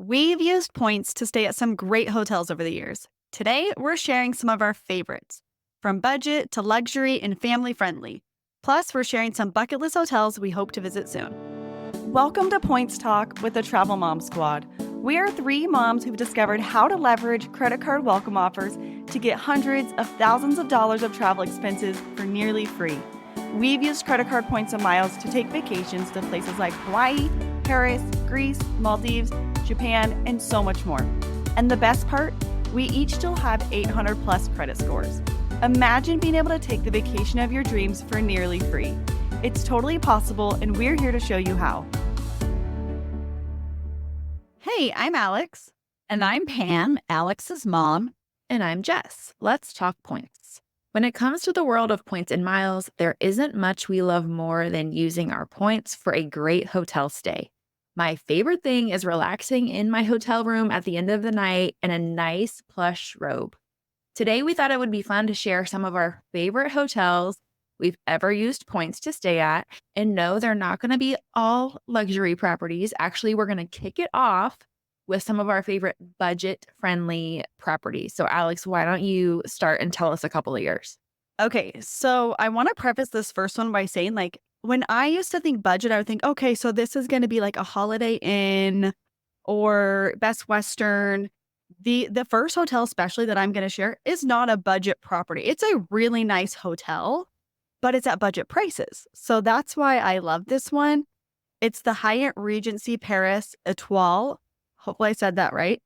We've used points to stay at some great hotels over the years. Today, we're sharing some of our favorites, from budget to luxury and family friendly. Plus, we're sharing some bucket list hotels we hope to visit soon. Welcome to Points Talk with the Travel Mom Squad. We are three moms who've discovered how to leverage credit card welcome offers to get hundreds of thousands of dollars of travel expenses for nearly free. We've used credit card points and miles to take vacations to places like Hawaii, Paris, Greece, Maldives, Japan, and so much more. And the best part, we each still have 800 plus credit scores. Imagine being able to take the vacation of your dreams for nearly free. It's totally possible, and we're here to show you how. Hey, I'm Alex. And I'm Pam, Alex's mom. And I'm Jess. Let's talk points. When it comes to the world of points and miles, there isn't much we love more than using our points for a great hotel stay. My favorite thing is relaxing in my hotel room at the end of the night in a nice plush robe. Today, we thought it would be fun to share some of our favorite hotels we've ever used points to stay at. And no, they're not going to be all luxury properties. Actually, we're going to kick it off with some of our favorite budget-friendly properties. So, Alex, why don't you start and tell us a couple of yours? Okay, so I want to preface this first one by saying, when I used to think budget, I would think, okay, so this is going to be like a Holiday Inn or Best Western. The first hotel, especially that I'm going to share, is not a budget property. It's a really nice hotel, but it's at budget prices. So that's why I love this one. It's the Hyatt Regency Paris Etoile. Hopefully I said that right.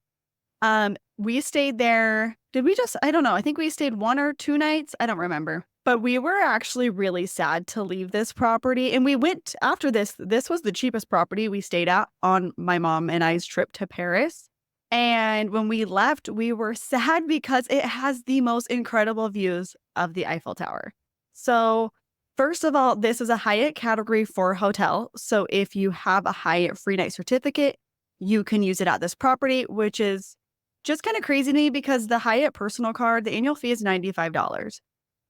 We stayed there. I don't know. I think we stayed 1 or 2 nights. I don't remember. But we were actually really sad to leave this property. And we went after this. This was the cheapest property we stayed at on my mom and I's trip to Paris. And when we left, we were sad because it has the most incredible views of the Eiffel Tower. So first of all, this is a Hyatt Category 4 hotel. So if you have a Hyatt free night certificate, you can use it at this property, which is just kind of crazy to me because the Hyatt personal card, the annual fee is $95.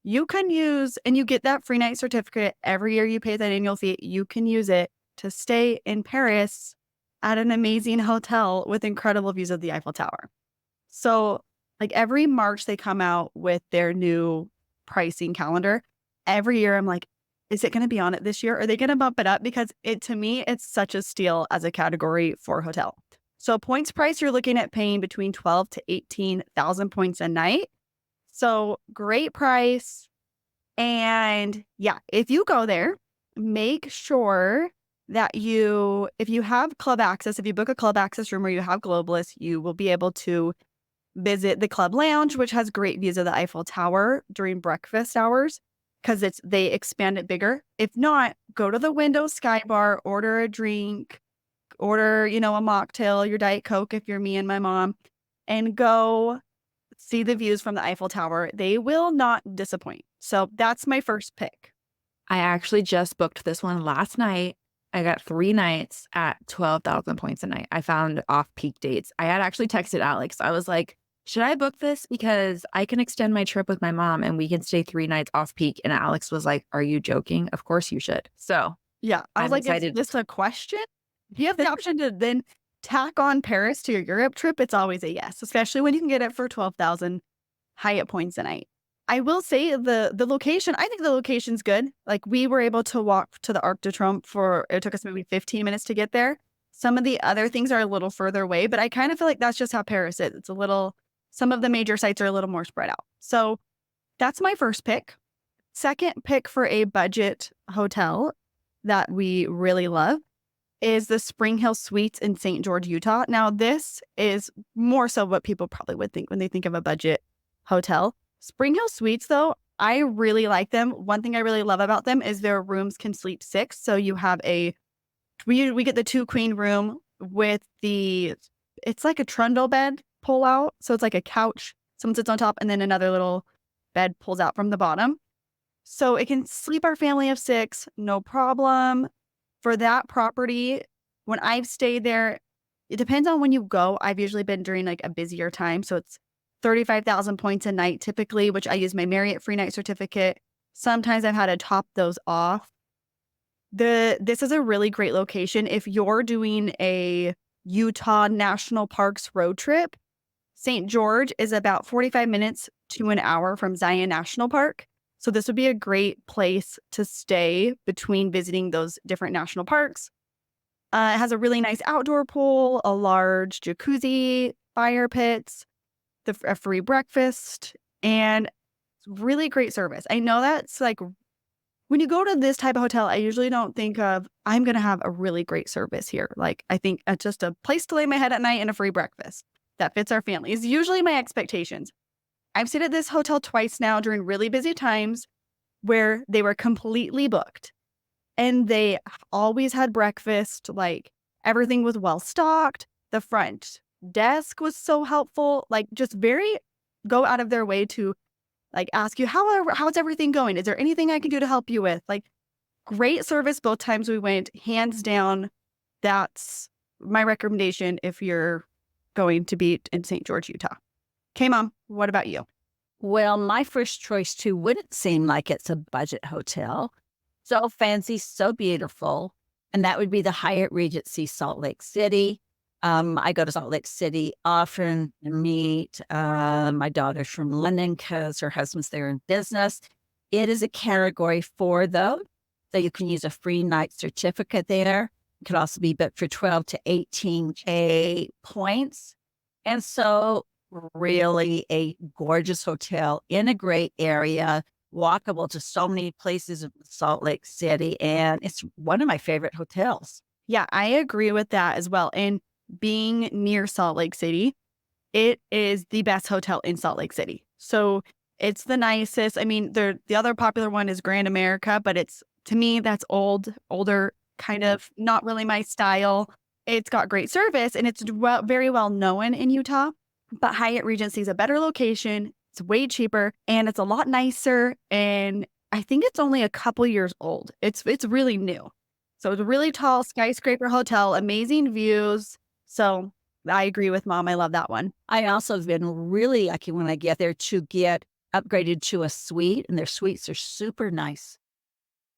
You can use, and you get that free night certificate every year you pay that annual fee. You can use it to stay in Paris at an amazing hotel with incredible views of the Eiffel Tower. So every March, they come out with their new pricing calendar. Every year, I'm like, is it going to be on it this year? Are they going to bump it up? Because to me, it's such a steal as a Category 4 hotel. So points price, you're looking at paying between 12 to 18,000 points a night. So great price. And yeah, if you go there, make sure that if you have club access, if you book a club access room or you have Globalist, you will be able to visit the club lounge, which has great views of the Eiffel Tower during breakfast hours because they expand it bigger. If not, go to the window sky bar, order a drink, order, a mocktail, your Diet Coke if you're me and my mom, and go see the views from the Eiffel Tower. They will not disappoint. So that's my first pick. I actually just booked this one last night. I got 3 nights at 12,000 points a night. I found off-peak dates. I had actually texted Alex. I was like, should I book this? Because I can extend my trip with my mom and we can stay 3 nights off-peak. And Alex was like, are you joking? Of course you should. So yeah, I was excited. Is this a question? If you have the option to then tack on Paris to your Europe trip, it's always a yes, especially when you can get it for 12,000 Hyatt points a night. I will say the location, I think the location's good. We were able to walk to the Arc de Triomphe it took us maybe 15 minutes to get there. Some of the other things are a little further away, but I kind of feel like that's just how Paris is. Some of the major sites are a little more spread out. So that's my first pick. Second pick for a budget hotel that we really love is the Spring Hill Suites in St. George, Utah. Now, this is more so what people probably would think when they think of a budget hotel. Spring Hill Suites, though, I really like them. One thing I really love about them is their rooms can sleep 6. So you have we get the 2 queen room with it's like a trundle bed pull out. So it's like a couch. Someone sits on top and then another little bed pulls out from the bottom. So it can sleep our family of 6, no problem. For that property, when I've stayed there, it depends on when you go. I've usually been during a busier time. So it's 35,000 points a night typically, which I use my Marriott free night certificate. Sometimes I've had to top those off. This is a really great location. If you're doing a Utah National Parks road trip. St. George is about 45 minutes to an hour from Zion National Park. So this would be a great place to stay between visiting those different national parks. It has a really nice outdoor pool, a large jacuzzi, fire pits, a free breakfast, and really great service. I know that's like when you go to this type of hotel, I usually don't think of, I'm going to have a really great service here. Like, I think it's just a place to lay my head at night and a free breakfast that fits our family is usually my expectations. I've stayed at this hotel twice now during really busy times where they were completely booked and they always had breakfast. Like, everything was well stocked. The front desk was so helpful, like, just very go out of their way to like ask you, how's everything going? Is there anything I can do to help you with? Like, great service both times we went, hands down. That's my recommendation if you're going to be in St. George, Utah. Okay, Mom, what about you? Well, my first choice too wouldn't seem like it's a budget hotel. So fancy, so beautiful. And that would be the Hyatt Regency Salt Lake City. I go to Salt Lake City often to meet my daughter from London because her husband's there in business. It is a category 4, though, so you can use a free night certificate there. It could also be booked for 12 to 18K points. And so really a gorgeous hotel in a great area, walkable to so many places in Salt Lake City. And it's one of my favorite hotels. Yeah, I agree with that as well. And being near Salt Lake City, it is the best hotel in Salt Lake City. So it's the nicest. I mean, the other popular one is Grand America, but it's, to me, that's older, kind of not really my style. It's got great service and it's very well known in Utah. But Hyatt Regency is a better location. It's way cheaper and it's a lot nicer. And I think it's only a couple years old. It's really new. So it's a really tall skyscraper hotel, amazing views. So I agree with Mom. I love that one. I also have been really lucky when I get there to get upgraded to a suite, and their suites are super nice.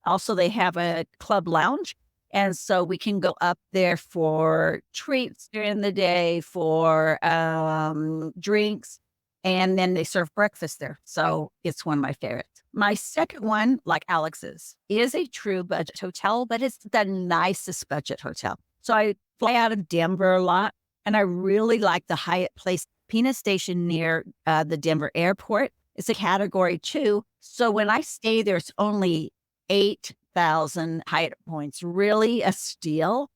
Also, they have a club lounge, and so we can go up there for treats during the day, for drinks, and then they serve breakfast there. So it's one of my favorites. My second one, like Alex's, is a true budget hotel, but it's the nicest budget hotel. So I fly out of Denver a lot, and I really like the Hyatt Place Pena Station near the Denver airport. It's a category 2. So when I stay there, it's only 8,000 Hyatt points. Really a steal.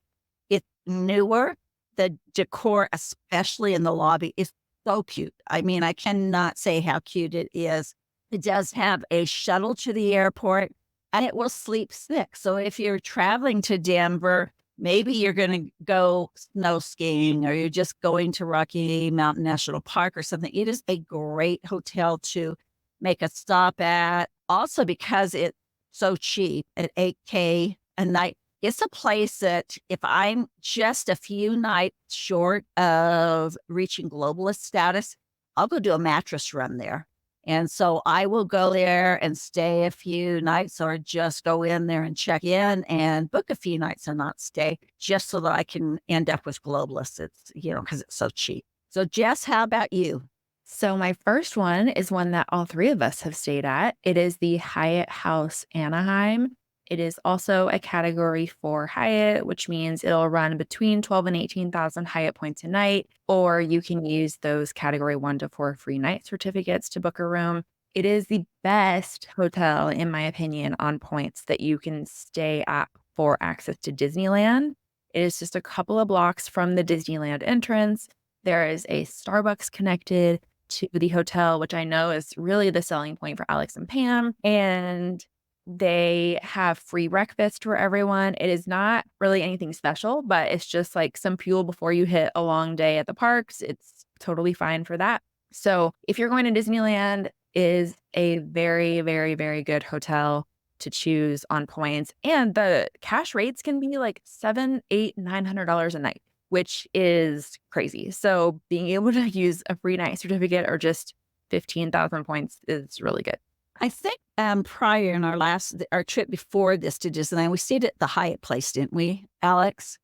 It's newer. The decor, especially in the lobby, is so cute. I mean, I cannot say how cute it is. It does have a shuttle to the airport, and it will sleep sick. So if you're traveling to Denver, maybe you're going to go snow skiing or you're just going to Rocky Mountain National Park or something. It is a great hotel to make a stop at. Also, because it's so cheap at 8K a night, it's a place that if I'm just a few nights short of reaching globalist status, I'll go do a mattress run there. And so I will go there and stay a few nights or just go in there and check in and book a few nights and not stay just so that I can end up with globalists. It's, because it's so cheap. So Jess, how about you? So my first one is one that all 3 of us have stayed at. It is the Hyatt House Anaheim. It is also a category 4 Hyatt, which means it'll run between 12 and 18,000 Hyatt points a night, or you can use those category 1 to 4 free night certificates to book a room. It is the best hotel, in my opinion, on points that you can stay at for access to Disneyland. It is just a couple of blocks from the Disneyland entrance. There is a Starbucks connected to the hotel, which I know is really the selling point for Alex and Pam. And they have free breakfast for everyone. It is not really anything special, but it's just like some fuel before you hit a long day at the parks. It's totally fine for that. So if you're going to Disneyland, is a very, very, very good hotel to choose on points. And the cash rates can be like $700, $800, $900 a night, which is crazy. So being able to use a free night certificate or just 15,000 points is really good. I think prior in our trip before this to Disneyland, we stayed at the Hyatt Place, didn't we, Alex?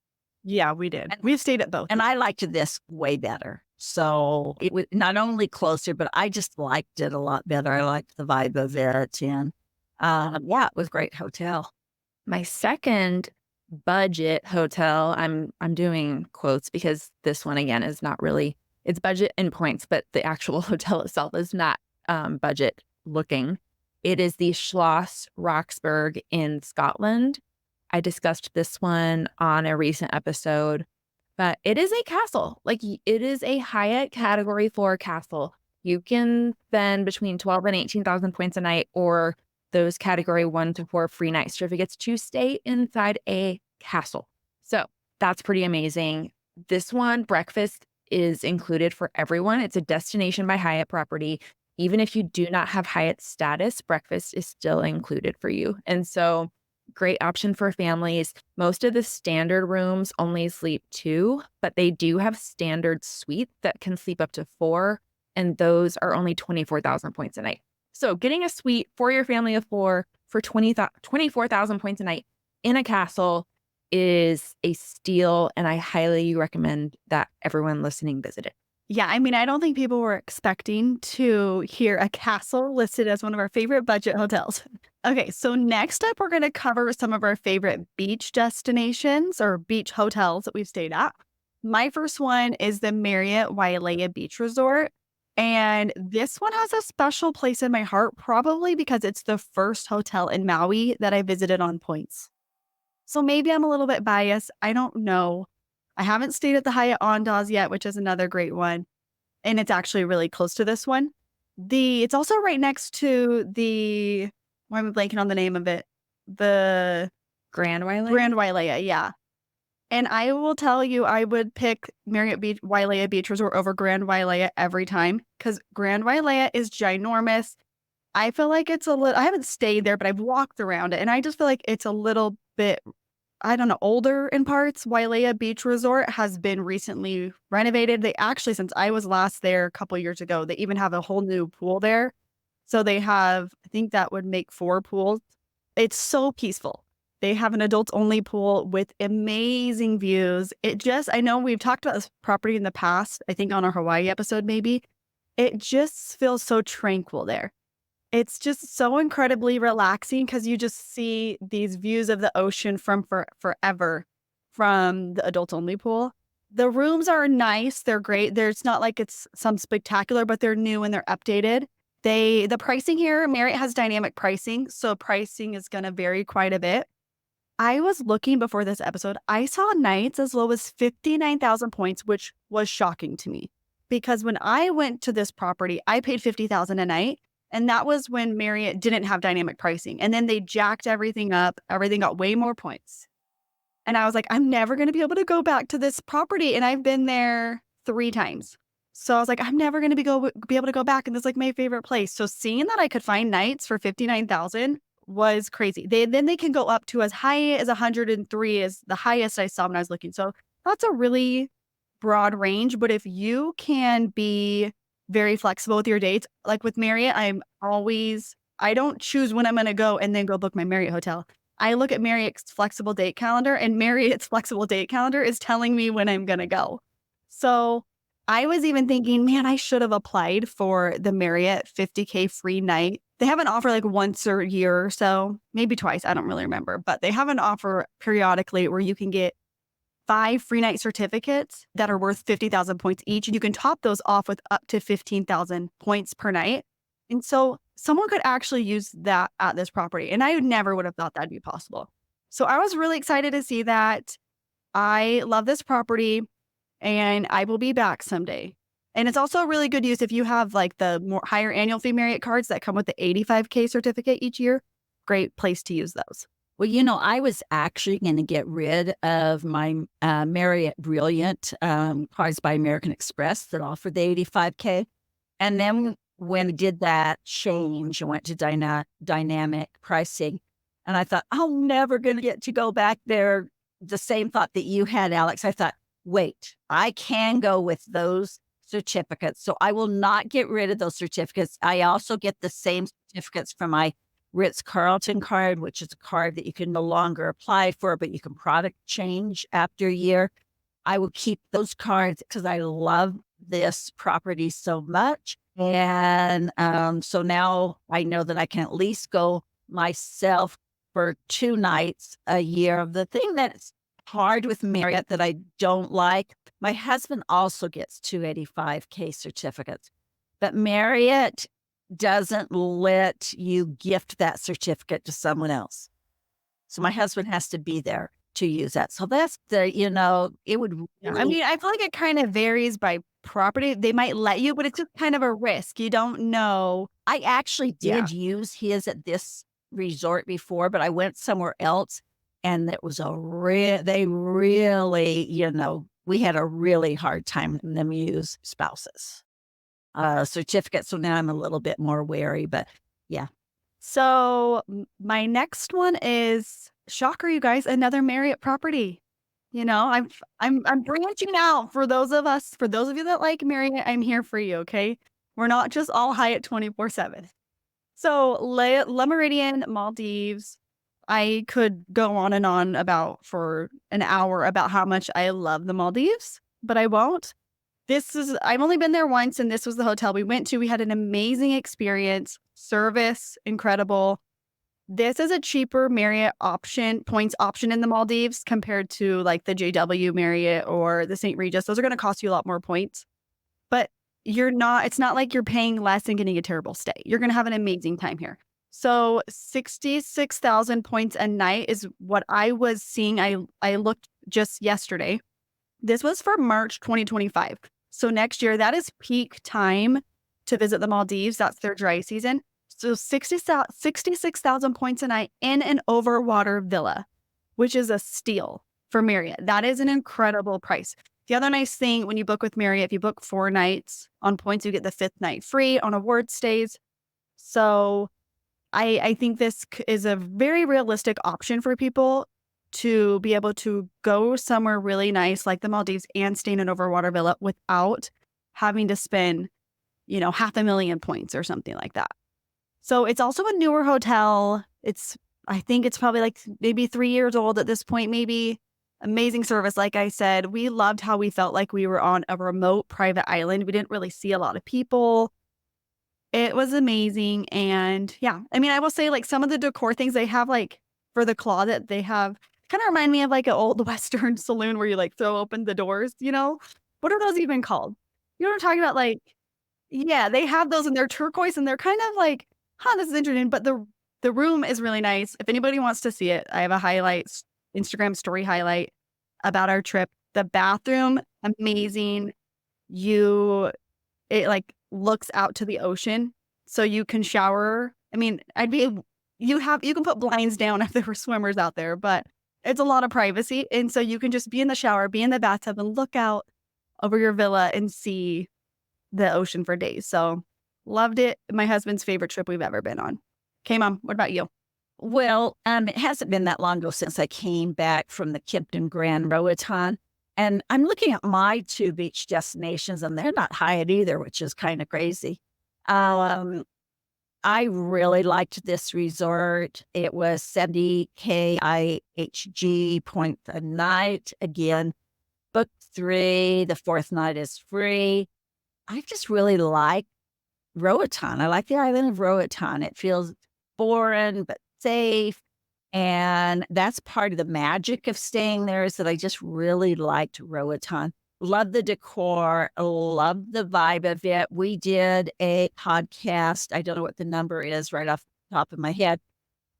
Yeah, we did. And- We've stayed at both. And I liked this way better. So it was not only closer, but I just liked it a lot better. I liked the vibe of it. And yeah, it was a great hotel. My second budget hotel, I'm doing quotes because this one again is not really, it's budget in points, but the actual hotel itself is not budget looking. It is the Schloss Roxburgh in Scotland. I discussed this one on a recent episode, but it is a castle. Like it is a Hyatt Category 4 castle. You can spend between 12 and 18,000 points a night, or those Category 1 to 4 free night certificates to stay inside a castle. So that's pretty amazing. This one, breakfast is included for everyone. It's a Destination by Hyatt property. Even if you do not have Hyatt status, breakfast is still included for you. And so great option for families. Most of the standard rooms only sleep 2, but they do have standard suites that can sleep up to 4, and those are only 24,000 points a night. So getting a suite for your family of 4 for 24,000 points a night in a castle is a steal, and I highly recommend that everyone listening visit it. Yeah, I mean, I don't think people were expecting to hear a castle listed as one of our favorite budget hotels. Okay, so next up, we're going to cover some of our favorite beach destinations or beach hotels that we've stayed at. My first one is the Marriott Wailea Beach Resort. And this one has a special place in my heart, probably because it's the first hotel in Maui that I visited on points. So maybe I'm a little bit biased. I don't know. I haven't stayed at the Hyatt Ondas yet, which is another great one. And it's actually really close to this one. It's also right next to why am I blanking on the name of it? The Grand Wailea? Grand Wailea, yeah. And I will tell you, I would pick Marriott Wailea Beach Resort over Grand Wailea every time because Grand Wailea is ginormous. I feel like it's I haven't stayed there, but I've walked around it. And I just feel like it's a little bit, I don't know, older in parts. Wailea Beach Resort has been recently renovated. They actually, since I was last there a couple years ago, they even have a whole new pool there. So they have, I think that would make 4 pools. It's so peaceful. They have an adults only pool with amazing views. I know we've talked about this property in the past, I think on our Hawaii episode maybe. It just feels so tranquil there. It's just so incredibly relaxing because you just see these views of the ocean from forever from the adults only pool. The rooms are nice. They're great. It's not like it's some spectacular, but they're new and they're updated. The pricing here, Marriott has dynamic pricing, so pricing is going to vary quite a bit. I was looking before this episode. I saw nights as low as 59,000 points, which was shocking to me because when I went to this property, I paid 50,000 a night. And that was when Marriott didn't have dynamic pricing. And then they jacked everything up. Everything got way more points. And I was like, I'm never going to be able to go back to this property. And I've been there 3 times. So I was like, I'm never going to be able to go back. And this is like my favorite place. So seeing that I could find nights for 59,000 was crazy. Then they can go up to as high as 103 is the highest I saw when I was looking. So that's a really broad range. But if you can be very flexible with your dates, like with Marriott, I don't choose when I'm going to go and then go book my Marriott hotel. I look at Marriott's flexible date calendar, and Marriott's flexible date calendar is telling me when I'm going to go. So I was even thinking, man, I should have applied for the Marriott 50K free night. They have an offer like once a year or so, maybe twice. I don't really remember, but they have an offer periodically where you can get 5 free night certificates that are worth 50,000 points each. And you can top those off with up to 15,000 points per night. And so someone could actually use that at this property. And I never would have thought that'd be possible. So I was really excited to see that. I love this property and I will be back someday. And it's also a really good use if you have like the more higher annual fee Marriott cards that come with the 85K certificate each year. Great place to use those. Well, I was actually going to get rid of my Marriott Brilliant cards by American Express that offered the 85K. And then when we did that change and went to dynamic pricing, and I thought, I'm never going to get to go back there. The same thought that you had, Alex. I thought, wait, I can go with those certificates. So I will not get rid of those certificates. I also get the same certificates for my Ritz-Carlton card, which is a card that you can no longer apply for, but you can product change after a year. I will keep those cards because I love this property so much. And so now I know that I can at least go myself for 2 nights a year. The thing that's hard with Marriott that I don't like, my husband also gets 285K certificates, but Marriott doesn't let you gift that certificate to someone else. So my husband has to be there to use that. So that's it would Yeah. I really, mean, I feel like it kind of varies by property. They might let you, but it's just kind of a risk. You don't know. I actually Yeah. did use his at this resort before, but I went somewhere else and it was they really, we had a really hard time letting them use spouses certificates. So now I'm a little bit more wary, but yeah. So my next one is, shocker, you guys, another Marriott property. I'm branching out for those of you that like Marriott. I'm here for you. Okay, we're not just all Hyatt 24/7. So Le Méridien, Maldives. I could go on and on about for an hour about how much I love the Maldives, but I won't. I've only been there once, and this was the hotel we went to. We had an amazing experience, service, incredible. This is a cheaper Marriott points option in the Maldives compared to like the JW Marriott or the St. Regis. Those are going to cost you a lot more points, but it's not like you're paying less and getting a terrible stay. You're going to have an amazing time here. So 66,000 points a night is what I was seeing. I looked just yesterday. This was for March 2025. So next year, that is peak time to visit the Maldives. That's their dry season. So 66,000 points a night in an overwater villa, which is a steal for Marriott. That is an incredible price. The other nice thing when you book with Marriott, if you book 4 nights on points, you get the 5th night free on award stays. So I think this is a very realistic option for people to be able to go somewhere really nice like the Maldives and stay in an overwater villa without having to spend, 500,000 points or something like that. So it's also a newer hotel. I think it's probably like maybe 3 years old at this point, maybe. Amazing service. Like I said, we loved how we felt like we were on a remote private island. We didn't really see a lot of people. It was amazing. And yeah, I mean, I will say like some of the decor things they have, like for the closet, they have kind of remind me of like an old Western saloon where you like throw open the doors, What are those even called? You know what I'm talking about? Like, yeah, they have those and they're turquoise and they're kind of like, this is interesting. But the room is really nice. If anybody wants to see it, I have a Instagram story highlight about our trip. The bathroom, amazing. It like looks out to the ocean, so you can shower. I mean, you can put blinds down if there were swimmers out there, but it's a lot of privacy. And so you can just be in the shower, be in the bathtub and look out over your villa and see the ocean for days. So loved it. My husband's favorite trip we've ever been on. Okay, Mom, what about you? Well, it hasn't been that long ago since I came back from the Kempton Grand Roatan. And I'm looking at my 2 beach destinations, and they're not Hyatt either, which is kind of crazy. I really liked this resort. It was 70K IHG points a night. Again, booked 3. The 4th night is free. I just really like Roatan. I like the island of Roatan. It feels foreign but safe. And that's part of the magic of staying there, is that I just really liked Roatan. Love the decor, love the vibe of it. We did a podcast. I don't know what the number is right off the top of my head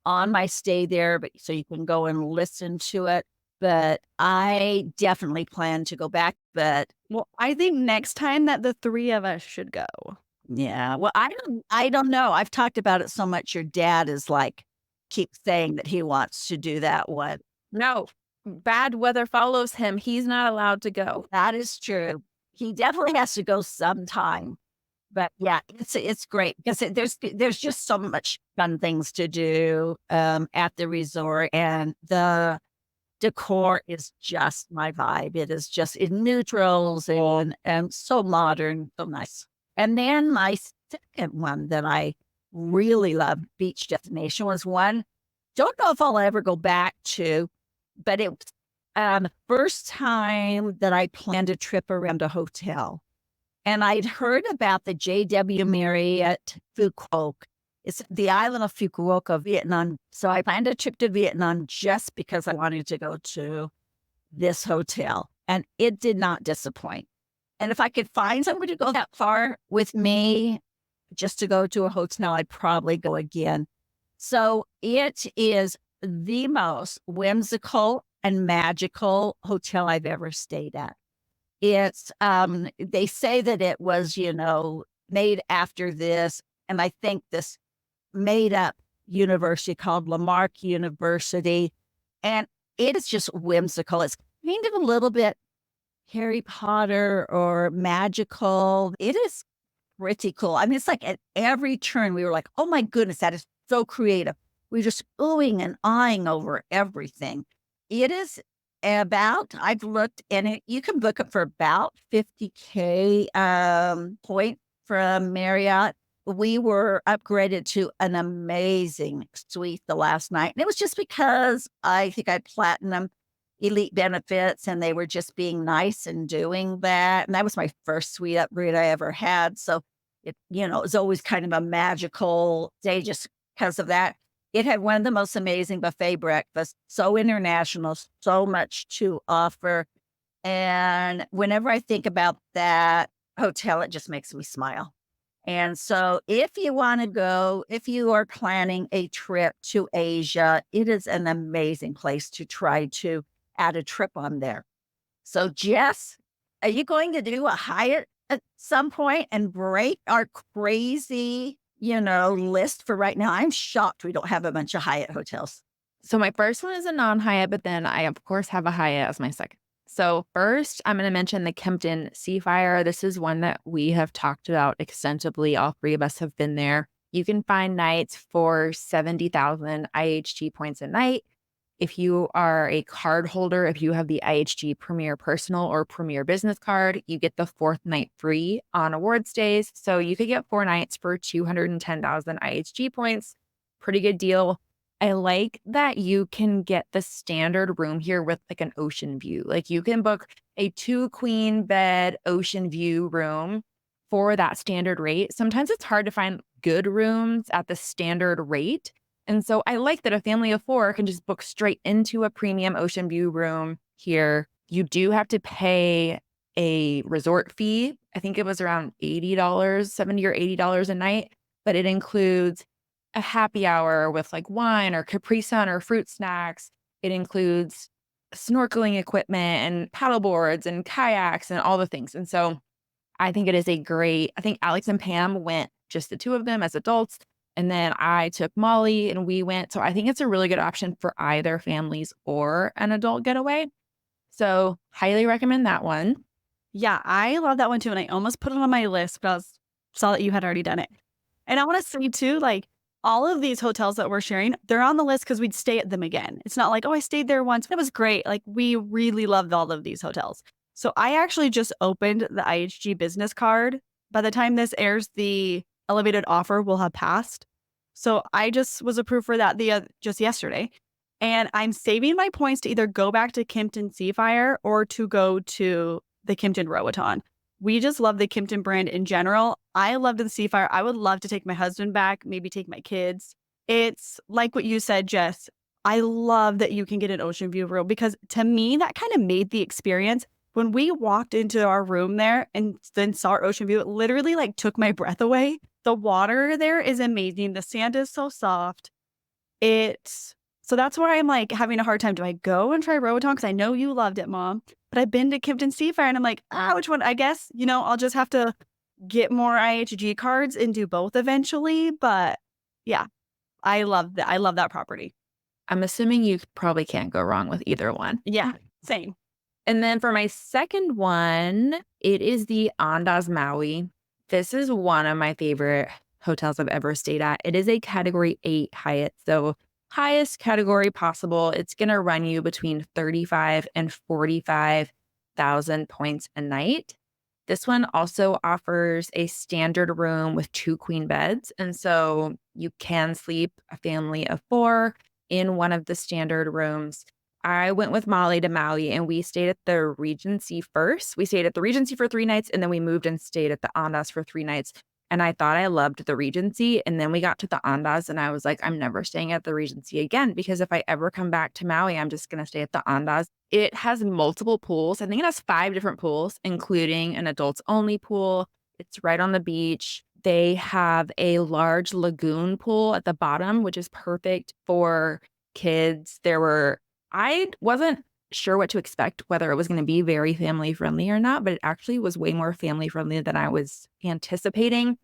on my stay there, but so you can go and listen to it. But I definitely plan to go back. But Well, I think next time that the 3 of us should go. yeah, well, I don't know. I've talked about it so much. Your dad is like, keeps saying that he wants to do that one. No, bad weather follows him. He's not allowed to go. That is true. He definitely has to go sometime. But yeah, it's great because there's just so much fun things to do at the resort, and the decor is just my vibe. It is just in neutrals and so modern, so nice. And then my second one that I really loved. Beach destination was one. Don't know if I'll ever go back to, but it was the first time that I planned a trip around a hotel. And I'd heard about the JW Marriott Phuoc. It's the island of Fukuoka, Vietnam. So I planned a trip to Vietnam just because I wanted to go to this hotel. And it did not disappoint. And if I could find somebody to go that far with me, just to go to a hotel, I'd probably go again. So it is the most whimsical and magical hotel I've ever stayed at. It's, they say that it was, made after this, and I think this made up university called Lamarck University. And it is just whimsical. It's kind of a little bit Harry Potter or magical. It is pretty cool. I mean, it's like at every turn, we were like, oh my goodness, that is so creative. We're just oohing and eyeing over everything. It is I've looked and you can book it for about 50K point from Marriott. We were upgraded to an amazing suite the last night. And it was just because I think I had platinum elite benefits and they were just being nice and doing that. And that was my first suite upgrade I ever had. So it was always kind of a magical day just because of that. It had one of the most amazing buffet breakfasts, so international, so much to offer. And whenever I think about that hotel, it just makes me smile. And so if you want to go, if you are planning a trip to Asia, it is an amazing place to try to add a trip on there. So Jess, are you going to do a Hyatt at some point and break our crazy list for right now? I'm shocked we don't have a bunch of Hyatt hotels. So my first one is a non-Hyatt, but then I, of course, have a Hyatt as my second. So first, I'm going to mention the Kempton Seafire. This is one that we have talked about extensively. All three of us have been there. You can find nights for 70,000 IHG points a night. If you are a card holder, if you have the IHG Premier Personal or Premier Business card, you get the fourth night free on awards days. So you could get 4 nights for 210,000 IHG points. Pretty good deal. I like that you can get the standard room here with like an ocean view. Like you can book a 2-queen bed ocean view room for that standard rate. Sometimes it's hard to find good rooms at the standard rate. And so I like that a family of 4 can just book straight into a premium ocean view room here. You do have to pay a resort fee. I think it was around $80, $70 or $80 a night, but it includes a happy hour with like wine or Capri Sun or fruit snacks. It includes snorkeling equipment and paddle boards and kayaks and all the things. And so I think it is I think Alex and Pam went, just the 2 of them as adults. And then I took Molly and we went. So I think it's a really good option for either families or an adult getaway. So highly recommend that one. Yeah, I love that one too. And I almost put it on my list, but saw that you had already done it. And I want to say too, like all of these hotels that we're sharing, they're on the list because we'd stay at them again. It's not like, oh, I stayed there once. It was great. Like we really loved all of these hotels. So I actually just opened the IHG business card. By the time this airs, the elevated offer will have passed. So I just was approved for that just yesterday. And I'm saving my points to either go back to Kempton Seafire or to go to the Kempton Roatan. We just love the Kempton brand in general. I loved the Seafire. I would love to take my husband back, maybe take my kids. It's like what you said, Jess. I love that you can get an ocean view room because to me, that kind of made the experience. When we walked into our room there and then saw our ocean view, it literally like took my breath away. The water there is amazing. The sand is so soft. So that's where I'm like having a hard time. Do I go and try Roatan? Because I know you loved it, Mom. But I've been to Kempton Seafire and I'm like, which one? I guess, I'll just have to get more IHG cards and do both eventually. But yeah, I love that. I love that property. I'm assuming you probably can't go wrong with either one. Yeah, same. And then for my second one, it is the Onda's Maui. This is one of my favorite hotels I've ever stayed at. It is a category 8 Hyatt. So highest category possible. It's going to run you between 35 and 45,000 points a night. This one also offers a standard room with 2 queen beds. And so you can sleep a family of 4 in one of the standard rooms. I went with Molly to Maui and we stayed at the Regency first. We stayed at the Regency for 3 nights and then we moved and stayed at the Ondas for 3 nights. And I thought I loved the Regency. And then we got to the Ondas and I was like, I'm never staying at the Regency again because if I ever come back to Maui, I'm just going to stay at the Ondas. It has multiple pools. I think it has 5 different pools, including an adults only pool. It's right on the beach. They have a large lagoon pool at the bottom, which is perfect for kids. I wasn't sure what to expect, whether it was going to be very family friendly or not, but it actually was way more family friendly than I was anticipating.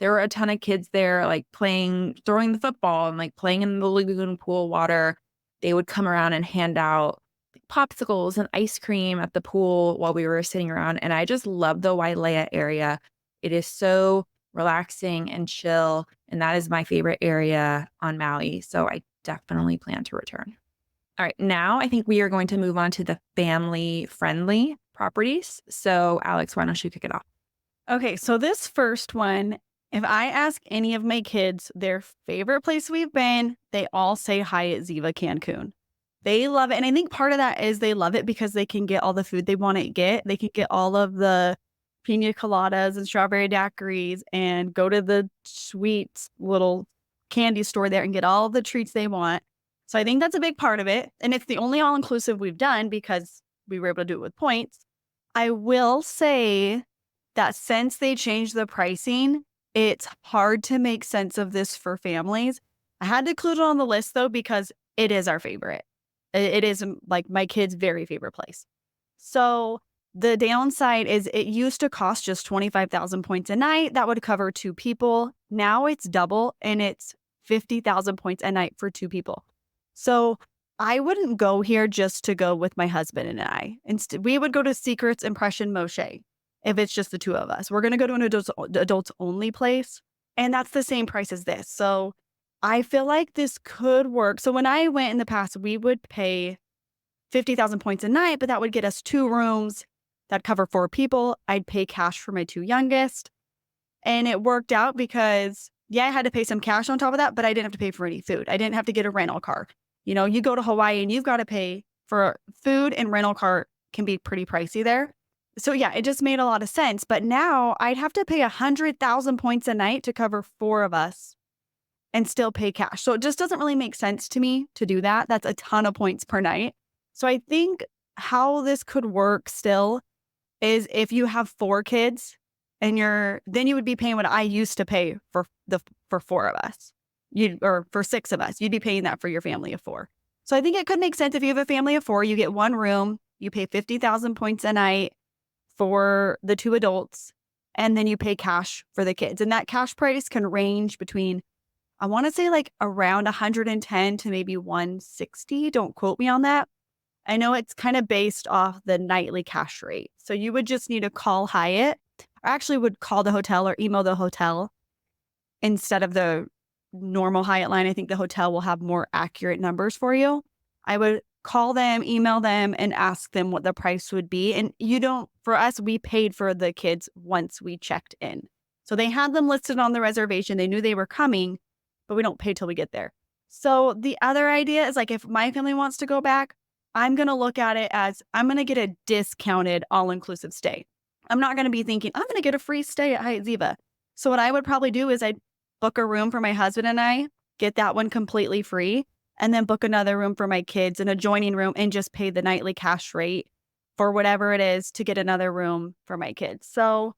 There were a ton of kids there, like throwing the football and like playing in the lagoon pool water. They would come around and hand out popsicles and ice cream at the pool while we were sitting around. And I just love the Wailea area. It is so relaxing and chill. And that is my favorite area on Maui. So I definitely plan to return. All right, now I think we are going to move on to the family-friendly properties. So, Alex, why don't you kick it off? Okay, so this first one, if I ask any of my kids their favorite place we've been, they all say Hyatt Ziva Cancun. They love it. And I think part of that is they love it because they can get all the food they want to get. They can get all of the pina coladas and strawberry daiquiris and go to the sweet little candy store there and get all the treats they want. So I think that's a big part of it. And it's the only all-inclusive we've done because we were able to do it with points. I will say that since they changed the pricing, it's hard to make sense of this for families. I had to include it on the list, though, because it is our favorite. It is like my kid's very favorite place. So the downside is it used to cost just 25,000 points a night. That would cover 2 people. Now it's double and it's 50,000 points a night for 2 people. So I wouldn't go here just to go with my husband and I. Instead, we would go to Secrets Impression Moche if it's just the 2 of us. We're going to go to an adults only place, and that's the same price as this. So I feel like this could work. So when I went in the past, we would pay 50,000 points a night, but that would get us 2 rooms that cover 4 people. I'd pay cash for my 2 youngest. And it worked out because, yeah, I had to pay some cash on top of that, but I didn't have to pay for any food. I didn't have to get a rental car. You know, you go to Hawaii and you've got to pay for food, and rental car can be pretty pricey there. So yeah, it just made a lot of sense. But now I'd have to pay 100,000 points a night to cover 4 of us and still pay cash. So it just doesn't really make sense to me to do that. That's a ton of points per night. So I think how this could work still is if you have 4 kids and then you would be paying what I used to pay for 4 of us. Or for 6 of us, you'd be paying that for your family of 4. So I think it could make sense if you have a family of 4, you get 1 room, you pay 50,000 points a night for the 2 adults, and then you pay cash for the kids. And that cash price can range between, I want to say like around 110 to maybe 160. Don't quote me on that. I know it's kind of based off the nightly cash rate. So you would just need to call Hyatt, or actually would call the hotel or email the hotel instead of the normal Hyatt line. I think the hotel will have more accurate numbers for you. I would call them, email them, and ask them what the price would be. And for us, we paid for the kids once we checked in. So they had them listed on the reservation. They knew they were coming, but we don't pay till we get there. So the other idea is like, if my family wants to go back, I'm going to look at it as I'm going to get a discounted all-inclusive stay. I'm not going to be thinking, I'm going to get a free stay at Hyatt Ziva. So what I would probably do is I'd book a room for my husband and I, get that one completely free, and then book another room for my kids, an adjoining room, and just pay the nightly cash rate for whatever it is to get another room for my kids. So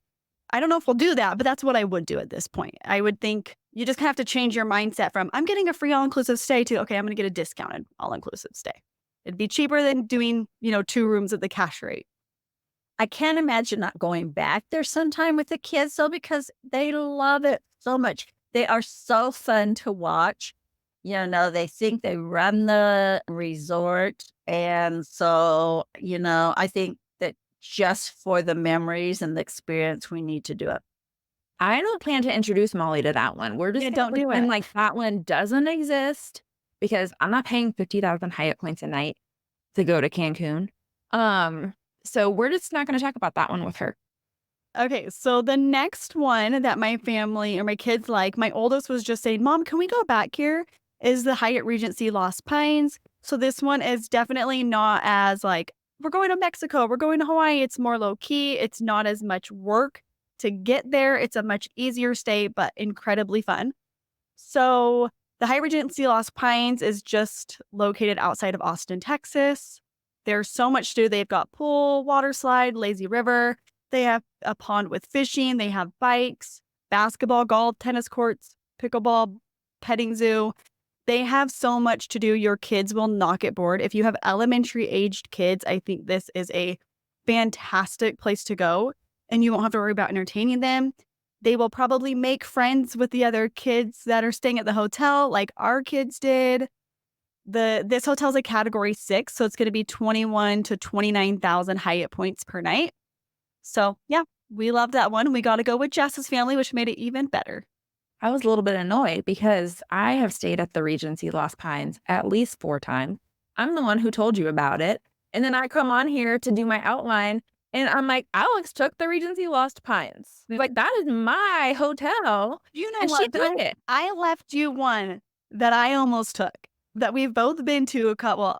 I don't know if we'll do that, but that's what I would do at this point. I would think you just have to change your mindset from I'm getting a free all-inclusive stay to, okay, I'm going to get a discounted all-inclusive stay. It'd be cheaper than doing, 2 rooms at the cash rate. I can't imagine not going back there sometime with the kids, though, because they love it so much. They are so fun to watch. They think they run the resort. And so, I think that just for the memories and the experience, we need to do it. I don't plan to introduce Molly to that one. We're just don't do it. like that one doesn't exist because I'm not paying 50,000 Hyatt points a night to go to Cancun. So we're just not going to talk about that one with her. Okay, so the next one that my family or my kids like, my oldest was just saying, Mom, can we go back here? Is the Hyatt Regency Lost Pines. So this one is definitely not as like, we're going to Mexico, we're going to Hawaii. It's more low key. It's not as much work to get there. It's a much easier stay, but incredibly fun. So the Hyatt Regency Lost Pines is just located outside of Austin, Texas. There's so much to do. They've got pool, water slide, lazy river. They have a pond with fishing. They have bikes, basketball, golf, tennis courts, pickleball, petting zoo. They have so much to do. Your kids will not get bored. If you have elementary aged kids, I think this is a fantastic place to go, and you won't have to worry about entertaining them. They will probably make friends with the other kids that are staying at the hotel, like our kids did. This hotel is a category 6, so it's going to be 21 to 29,000 Hyatt points per night. So yeah, we love that one. We got to go with Jess's family, which made it even better. I was a little bit annoyed because I have stayed at the Regency Lost Pines at least 4 times. I'm the one who told you about it. And then I come on here to do my outline and I'm like, Alex took the Regency Lost Pines. Like, that is my hotel. You know And she what? took it. I left you one that I almost took that we've both been to a couple.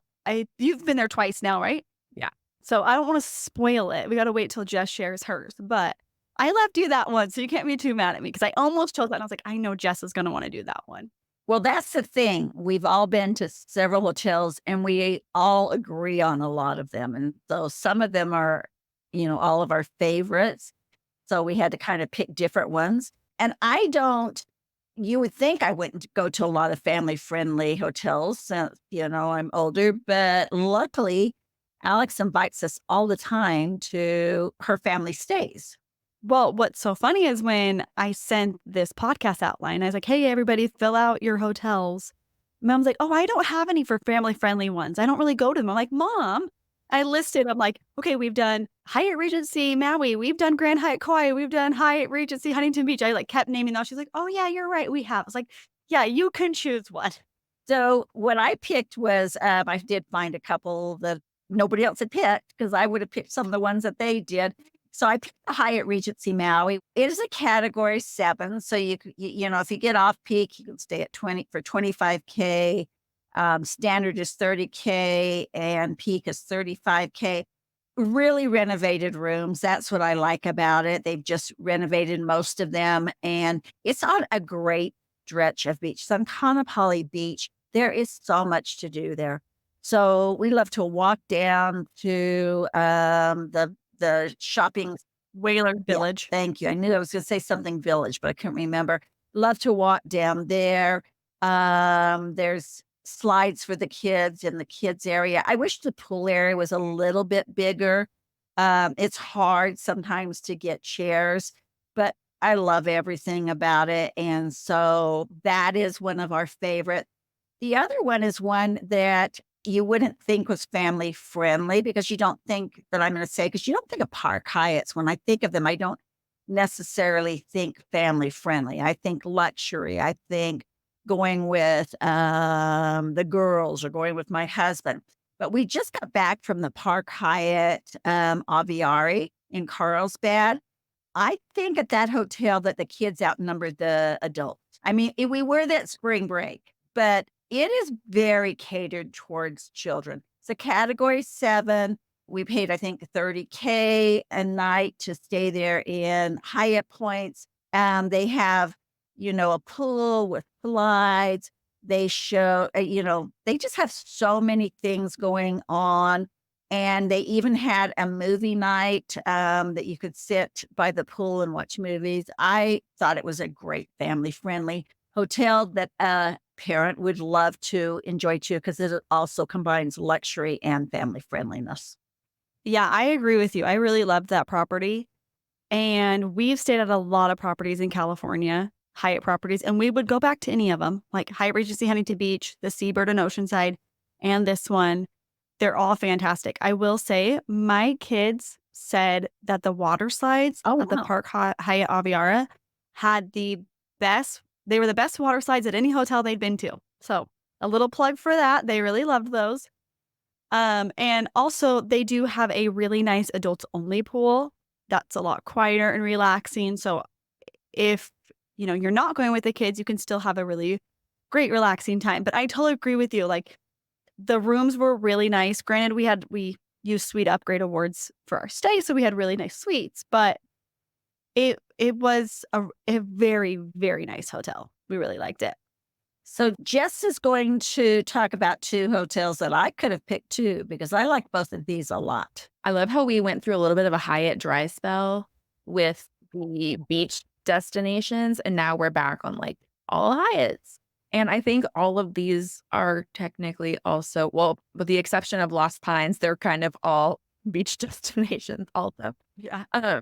You've been there twice now, right? Yeah. So I don't want to spoil it. We got to wait till Jess shares hers. But I left you that one, so you can't be too mad at me because I almost chose that. And I was like, I know Jess is going to want to do that one. Well, that's the thing. We've all been to several hotels and we all agree on a lot of them. And so some of them are, all of our favorites. So we had to kind of pick different ones. And you would think I wouldn't go to a lot of family friendly hotels since, I'm older, but luckily Alex invites us all the time to her family stays. Well, what's so funny is when I sent this podcast outline, I was like, hey, everybody, fill out your hotels. Mom's like, oh, I don't have any for family-friendly ones. I don't really go to them. I'm like, Mom, I'm like, okay, we've done Hyatt Regency Maui. We've done Grand Hyatt Kauai. We've done Hyatt Regency Huntington Beach. I kept naming those. She's like, oh, yeah, you're right. We have. I was like, yeah, you can choose one. So what I picked was, I did find a couple that nobody else had picked because I would have picked some of the ones that they did. So I picked the Hyatt Regency Maui. It is a category 7. So if you get off peak, you can stay at 25K. Standard is 30K and peak is 35K. Really renovated rooms. That's what I like about it. They've just renovated most of them. And it's on a great stretch of beach. It's on Kaanapali Beach. There is so much to do there. So we love to walk down to the shopping Whaler Village. Yeah, thank you. I knew I was going to say something village, but I couldn't remember. Love to walk down there. There's slides for the kids in the kids area. I wish the pool area was a little bit bigger. It's hard sometimes to get chairs, but I love everything about it. And so that is one of our favorites. The other one is one that you wouldn't think was family friendly because you don't think that I'm going to say, because you don't think of Park Hyatts. When I think of them, I don't necessarily think family friendly. I think luxury. I think going with the girls or going with my husband. But we just got back from the Park Hyatt Aviary in Carlsbad. I think at that hotel that the kids outnumbered the adults. I mean, we were that spring break, but it is very catered towards children. It's a category 7. We paid, I think, 30K a night to stay there in Hyatt points. They have, a pool with slides. They show, they just have so many things going on. And they even had a movie night that you could sit by the pool and watch movies. I thought it was a great family-friendly hotel that a parent would love to enjoy too, because it also combines luxury and family friendliness. Yeah, I agree with you. I really loved that property. And we've stayed at a lot of properties in California, Hyatt properties, and we would go back to any of them, like Hyatt Regency Huntington Beach, the Seabird in Oceanside, and this one. They're all fantastic. I will say my kids said that the water slides at the Park Hyatt Aviara had the best. They were the best water slides at any hotel they'd been to. So a little plug for that. They really loved those. And also they do have a really nice adults only pool that's a lot quieter and relaxing. So if, you're not going with the kids, you can still have a really great relaxing time. But I totally agree with you. Like the rooms were really nice. Granted, we used suite upgrade awards for our stay, so we had really nice suites, but it was a very, very nice hotel. We really liked it. So Jess is going to talk about two hotels that I could have picked too, because I like both of these a lot. I love how we went through a little bit of a Hyatt dry spell with the beach destinations, and now we're back on like all Hyatts. And I think all of these are technically also, well, with the exception of Lost Pines, they're kind of all beach destinations also. Yeah.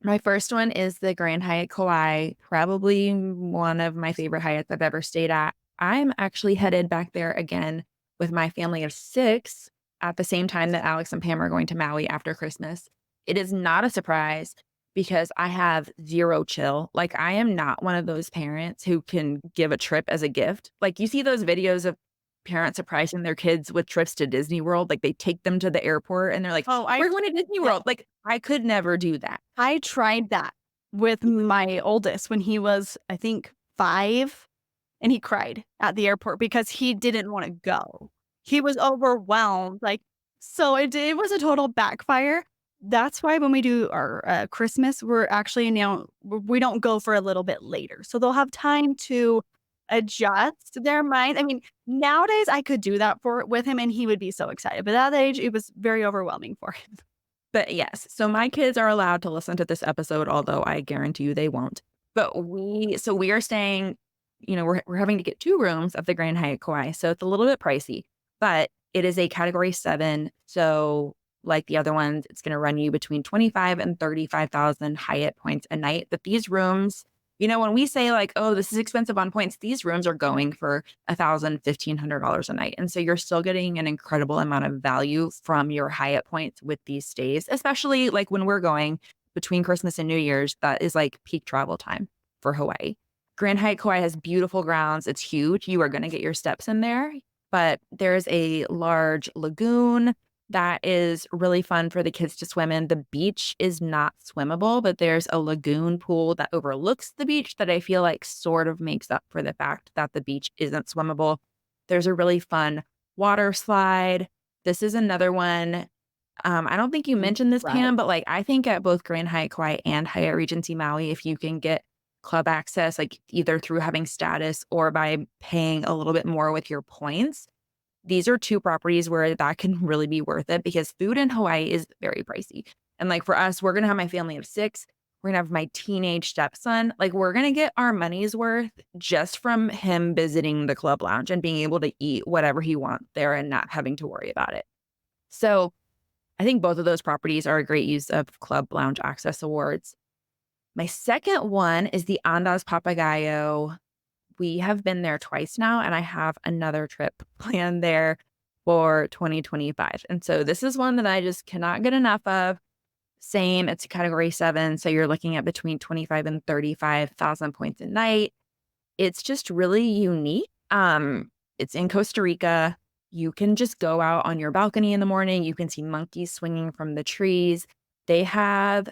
My first one is the Grand Hyatt Kauai, probably one of my favorite Hyatts I've ever stayed at. I'm actually headed back there again with my family of 6 at the same time that Alex and Pam are going to Maui after Christmas. It is not a surprise because I have zero chill. Like, I am not one of those parents who can give a trip as a gift. Like, you see those videos of parents surprising their kids with trips to Disney World. Like, they take them to the airport and they're like, Oh, we're going to Disney World. Like, I could never do that. I tried that with my oldest when he was, I think, 5, and he cried at the airport because he didn't want to go. He was overwhelmed. Like, so it was a total backfire. That's why when we do our Christmas, we're actually we don't go for a little bit later. So they'll have time to adjust their mind. I mean, nowadays I could do that with him and he would be so excited. But at that age, it was very overwhelming for him. But yes, so my kids are allowed to listen to this episode, although I guarantee you they won't. But we are staying, we're having to get 2 rooms of the Grand Hyatt Kauai. So it's a little bit pricey, but it is a category 7. So like the other ones, it's going to run you between 25 and 35,000 Hyatt points a night. But these rooms, when we say like, oh, this is expensive on points, these rooms are going for $1,000, $1,500 a night. And so you're still getting an incredible amount of value from your Hyatt points with these stays, especially like when we're going between Christmas and New Year's. That is like peak travel time for Hawaii. Grand Hyatt Kauai has beautiful grounds. It's huge. You are going to get your steps in there, but there's a large lagoon that is really fun for the kids to swim in. The beach is not swimmable, but there's a lagoon pool that overlooks the beach that I feel like sort of makes up for the fact that the beach isn't swimmable. There's a really fun water slide. This is another one. I don't think you mentioned this, Pam, but like I think at both Grand Hyatt Kauai and Hyatt Regency Maui, if you can get club access, like either through having status or by paying a little bit more with your points, these are 2 properties where that can really be worth it because food in Hawaii is very pricey. And like for us, we're going to have my family of 6. We're going to have my teenage stepson. Like we're going to get our money's worth just from him visiting the club lounge and being able to eat whatever he wants there and not having to worry about it. So I think both of those properties are a great use of club lounge access awards. My second one is the Onda's Papagayo. We have been there twice now, and I have another trip planned there for 2025. And so this is one that I just cannot get enough of. Same, it's a category 7. So you're looking at between 25 and 35,000 points a night. It's just really unique. It's in Costa Rica. You can just go out on your balcony in the morning. You can see monkeys swinging from the trees. They have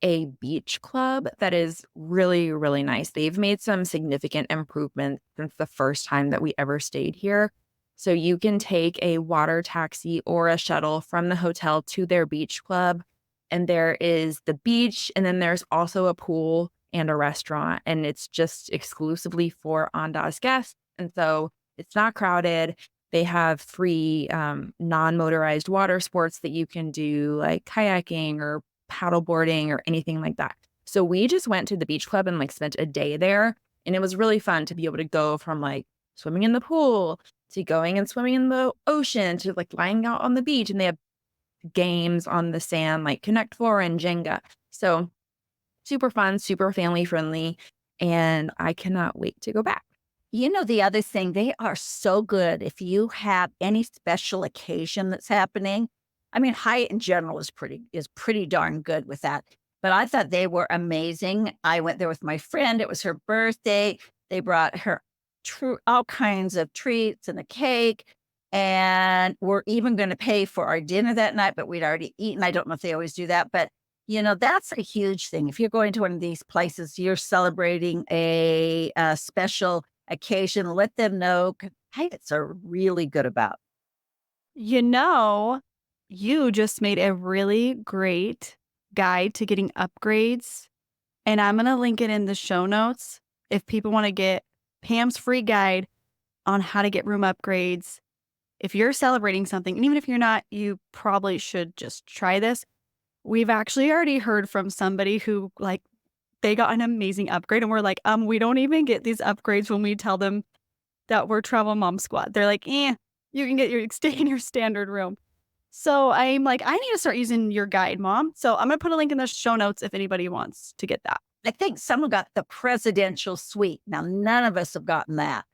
a beach club that is really, really nice. They've made some significant improvements since the first time that we ever stayed here. So you can take a water taxi or a shuttle from the hotel to their beach club. And there is the beach. And then there's also a pool and a restaurant. And it's just exclusively for Onda's guests. And so it's not crowded. They have free non-motorized water sports that you can do, like kayaking or paddleboarding or anything like that. So we just went to the beach club and like spent a day there. And it was really fun to be able to go from like swimming in the pool to going and swimming in the ocean to like lying out on the beach. And they have games on the sand like Connect Four and Jenga. So super fun, super family friendly. And I cannot wait to go back. The other thing, they are so good if you have any special occasion that's happening. I mean, Hyatt in general is pretty darn good with that. But I thought they were amazing. I went there with my friend. It was her birthday. They brought her all kinds of treats and a cake. And we're even going to pay for our dinner that night, but we'd already eaten. I don't know if they always do that. But, That's a huge thing. If you're going to one of these places, you're celebrating a special occasion, let them know. Hyatt's are really good about. You know, you just made a really great guide to getting upgrades, and I'm going to link it in the show notes if people want to get Pam's free guide on how to get room upgrades. If you're celebrating something, and even if you're not, you probably should just try this. We've actually already heard from somebody who, like, they got an amazing upgrade, and we're like, we don't even get these upgrades when we tell them that we're Travel Mom Squad. They're like, you can stay in your standard room. So I'm like, I need to start using your guide, Mom. So I'm going to put a link in the show notes if anybody wants to get that. I think someone got the presidential suite. Now, none of us have gotten that.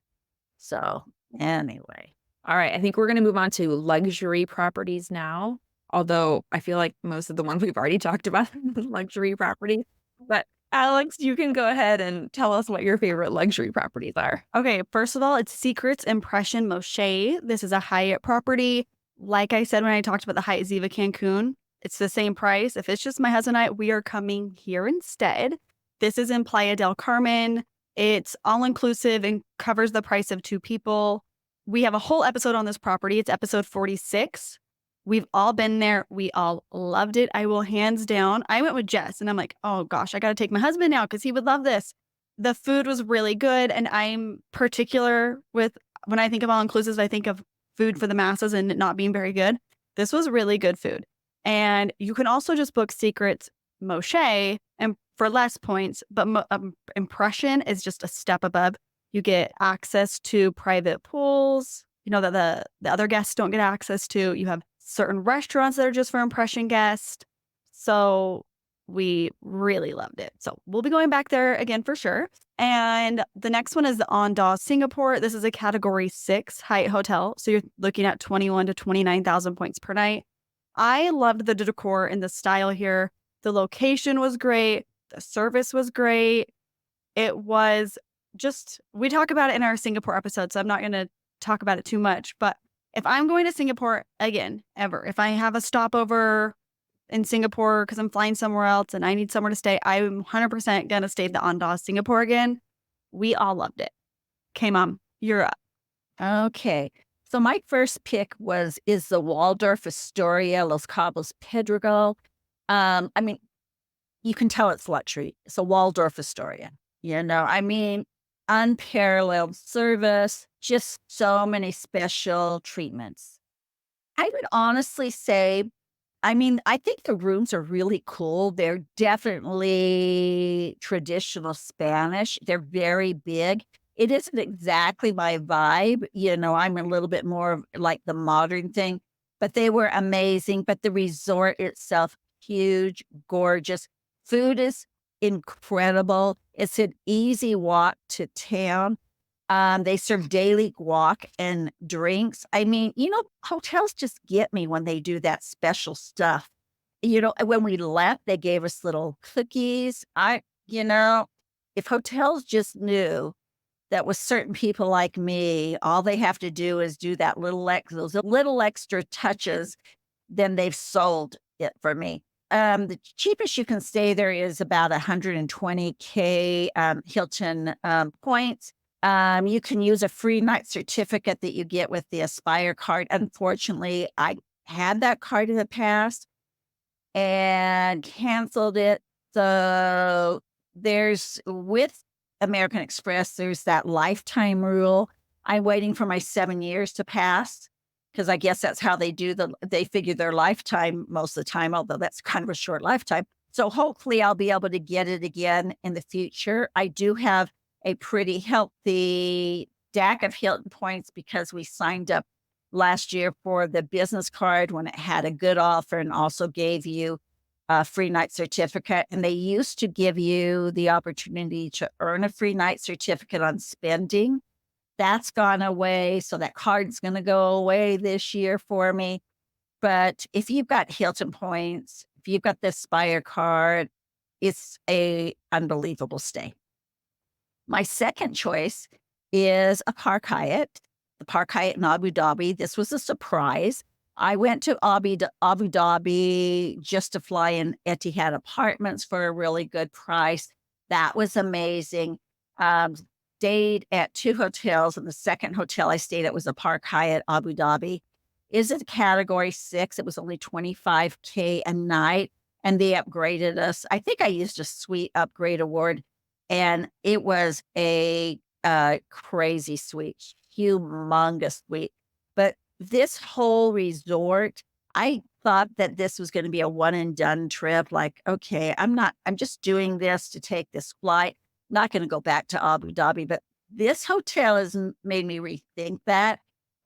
So anyway. All right. I think we're going to move on to luxury properties now. Although I feel like most of the ones we've already talked about are luxury properties. But Alex, you can go ahead and tell us what your favorite luxury properties are. Okay, first of all, it's Secrets Impression Moche. This is a Hyatt property. Like I said when I talked about the Hyatt Ziva Cancun, it's the same price. If it's just my husband and I, we are coming here instead. This is in Playa del Carmen. It's all-inclusive and covers the price of 2 people. We have a whole episode on this property. It's episode 46. We've all been there. We all loved it. I will hands down. I went with Jess and I'm like, oh gosh, I got to take my husband now because he would love this. The food was really good. And I'm particular with when I think of all inclusives, I think of food for the masses and it not being very good. This was really good food. And you can also just book Secrets Moche and for less points, but Impression is just a step above. You get access to private pools, that the other guests don't get access to. You have certain restaurants that are just for Impression guests. So we really loved it. So we'll be going back there again for sure. And the next one is the Onda, Singapore. This is a category 6 Hyatt hotel. So you're looking at 21 to 29,000 points per night. I loved the decor and the style here. The location was great. The service was great. It was just, we talk about it in our Singapore episode, so I'm not going to talk about it too much. But if I'm going to Singapore again, ever, if I have a stopover in Singapore because I'm flying somewhere else and I need somewhere to stay, I'm 100% going to stay at the Onda, Singapore again. We all loved it. Okay, Mom, you're up. Okay. So my first pick is the Waldorf Astoria, Los Cabos Pedregal. You can tell it's luxury. It's a Waldorf Astoria. Unparalleled service, just so many special treatments. I would honestly say, I think the rooms are really cool. They're definitely traditional Spanish. They're very big. It isn't exactly my vibe. I'm a little bit more like the modern thing, but they were amazing. But the resort itself, huge, gorgeous. Food is incredible. It's an easy walk to town. They serve daily guac and drinks. Hotels just get me when they do that special stuff. When we left, they gave us little cookies. If hotels just knew that with certain people like me, all they have to do is do those little extra touches, then they've sold it for me. The cheapest you can stay there is about 120K Hilton points. You can use a free night certificate that you get with the Aspire card. Unfortunately, I had that card in the past and canceled it. So with American Express, there's that lifetime rule. I'm waiting for my 7 years to pass because I guess that's how they figure their lifetime most of the time, although that's kind of a short lifetime. So hopefully I'll be able to get it again in the future. I do have a pretty healthy stack of Hilton points because we signed up last year for the business card when it had a good offer and also gave you a free night certificate. And they used to give you the opportunity to earn a free night certificate on spending. That's gone away. So that card's going to go away this year for me. But if you've got Hilton points, if you've got the Aspire card, it's a unbelievable stay. My second choice is a Park Hyatt, the Park Hyatt in Abu Dhabi. This was a surprise. I went to Abu Dhabi just to fly in Etihad Apartments for a really good price. That was amazing. Um, Stayed at 2 hotels, and the second hotel I stayed at was a Park Hyatt Abu Dhabi. Is it category 6? It was only 25K a night, and they upgraded us. I think I used a suite upgrade award, and it was a crazy suite, humongous suite. But this whole resort, I thought that this was going to be a one and done trip. Like, okay, I'm just doing this to take this flight. Not going to go back to Abu Dhabi, but this hotel has made me rethink that.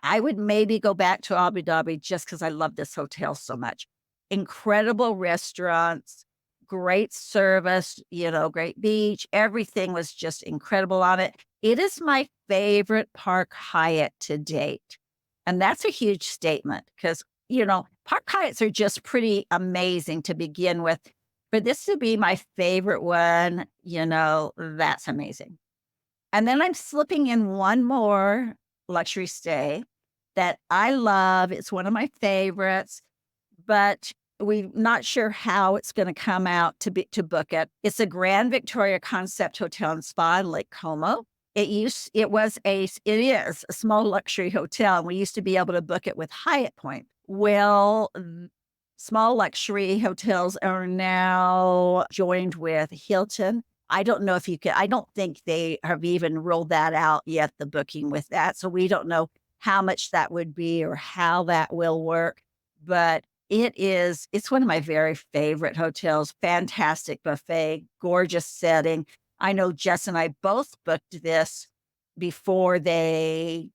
I would maybe go back to Abu Dhabi just because I love this hotel so much. Incredible restaurants, great service, great beach. Everything was just incredible on it. It is my favorite Park Hyatt to date. And that's a huge statement because, Park Hyatts are just pretty amazing to begin with. For this to be my favorite one, that's amazing. And then I'm slipping in one more luxury stay that I love. It's one of my favorites, but we're not sure how it's going to come out to book it. It's a Grand Victoria Concept Hotel and Spa in Lake Como. It is a small luxury hotel, and we used to be able to book it with Hyatt Point. Well, small luxury hotels are now joined with Hilton. I don't know if you can, I don't think they have even rolled that out yet, the booking with that. So we don't know how much that would be or how that will work. But it's one of my very favorite hotels. Fantastic buffet, gorgeous setting. I know Jess and I both booked this before they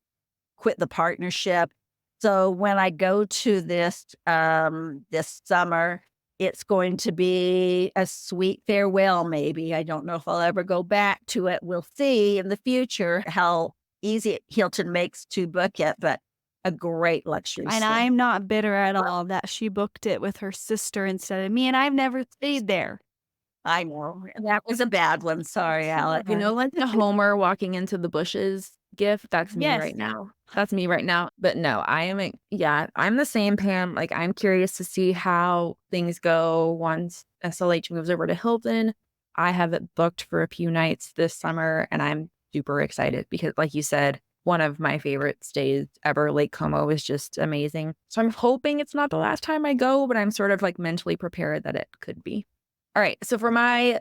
quit the partnership. So when I go to this summer, it's going to be a sweet farewell, maybe. I don't know if I'll ever go back to it. We'll see in the future how easy Hilton makes to book it, but a great luxury And stay. I'm not bitter at all that she booked it with her sister instead of me, and I've never stayed there. I know. That was a bad one. Sorry, Alex. Like the Homer walking into the bushes gif? That's me Yes. right now. That's me right now. But no, I'm the same, Pam. Like, I'm curious to see how things go once SLH moves over to Hilton. I have it booked for a few nights this summer, and I'm super excited because, like you said, one of my favorite stays ever, Lake Como, is just amazing. So I'm hoping it's not the last time I go, but I'm sort of like mentally prepared that it could be. All right. So for my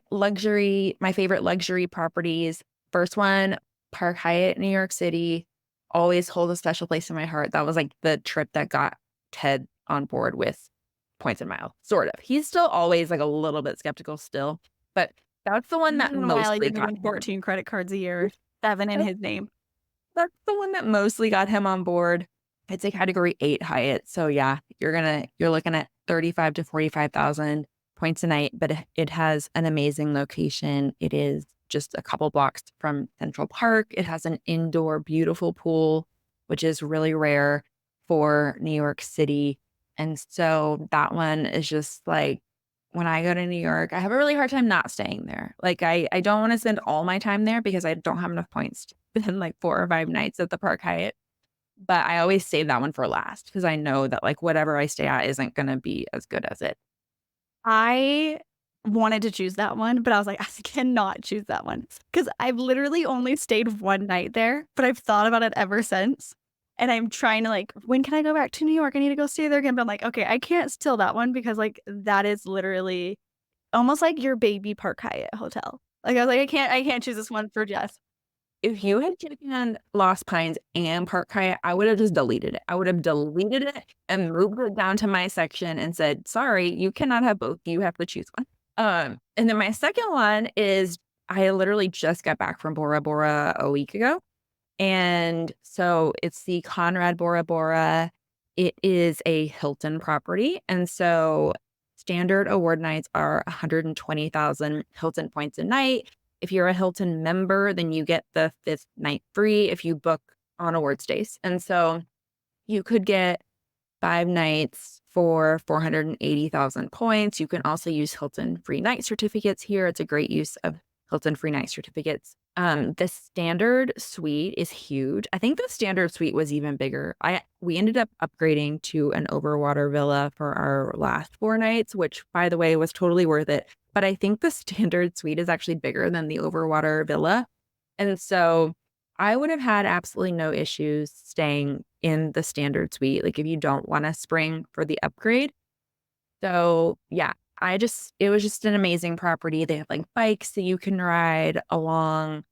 favorite luxury properties, first one, Park Hyatt, New York City, always hold a special place in my heart. That was like the trip that got Ted on board with points and miles, sort of. He's still always like a little bit skeptical still, but that's the one that mostly got him. 14 credit cards a year, 7 in his name. That's the one that mostly got him on board. I'd say category 8 Hyatt. So yeah, you're looking at 35 to 45,000 points a night, but it has an amazing location. It is just a couple blocks from Central Park. It has an indoor beautiful pool, which is really rare for New York City. And so that one is just like, when I go to New York, I have a really hard time not staying there. Like, I don't want to spend all my time there because I don't have enough points to spend like 4 or 5 nights at the Park Hyatt. But I always save that one for last because I know that like whatever I stay at isn't going to be as good as it. I wanted to choose that one, but I was like, I cannot choose that one because I've literally only stayed one night there, but I've thought about it ever since. And I'm trying to like, when can I go back to New York? I need to go stay there again. But I'm like, okay, I can't steal that one because like that is literally almost like your baby Park Hyatt hotel. Like I was like, I can't choose this one for Jess. If you had taken Lost Pines and Park Hyatt, I would have just deleted it. I would have deleted it and moved it down to my section and said, sorry, you cannot have both. You have to choose one. And then my second one is I literally just got back from Bora Bora a week ago. And so it's the Conrad Bora Bora. It is a Hilton property. And so standard award nights are 120,000 Hilton points a night. If you're a Hilton member, then you get the 5th night free if you book on award stays. And so you could get 5 nights for 480,000 points. You can also use Hilton free night certificates here. It's a great use of Hilton free night certificates. The standard suite is huge. I think the standard suite was even bigger. We ended up upgrading to an overwater villa for our last 4 nights, which, by the way, was totally worth it. But I think the standard suite is actually bigger than the overwater villa. And so I would have had absolutely no issues staying in the standard suite, like if you don't want to spring for the upgrade. So yeah, it was just an amazing property. They have like bikes that you can ride along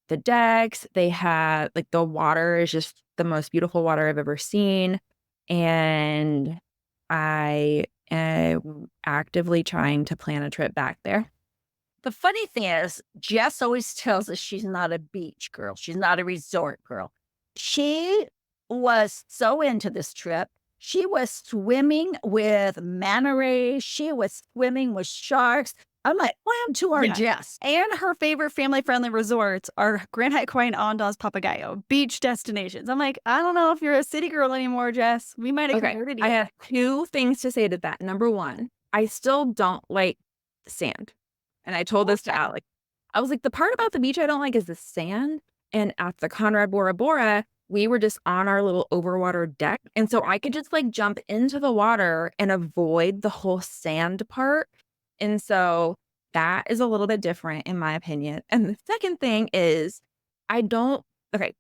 the decks. They had like the water is just the most beautiful water I've ever seen. And I am actively trying to plan a trip back there. The funny thing is, Jess always tells us she's not a beach girl. She's not a resort girl. She was so into this trip. She was swimming with manta rays. She was swimming with sharks. I'm like, wow, to our Yeah. Jess. And her favorite family-friendly resorts are Grand Hyatt Kauai and Onda's Papagayo, beach destinations. I'm like, I don't know if you're a city girl anymore, Jess. We might have Okay, converted you. I have 2 things to say to that. Number 1, I still don't like the sand. And I told this to Alex. I was like, the part about the beach I don't like is the sand. And at the Conrad Bora Bora, we were just on our little overwater deck. And so I could just like jump into the water and avoid the whole sand part. And so that is a little bit different in my opinion. And the second thing is okay,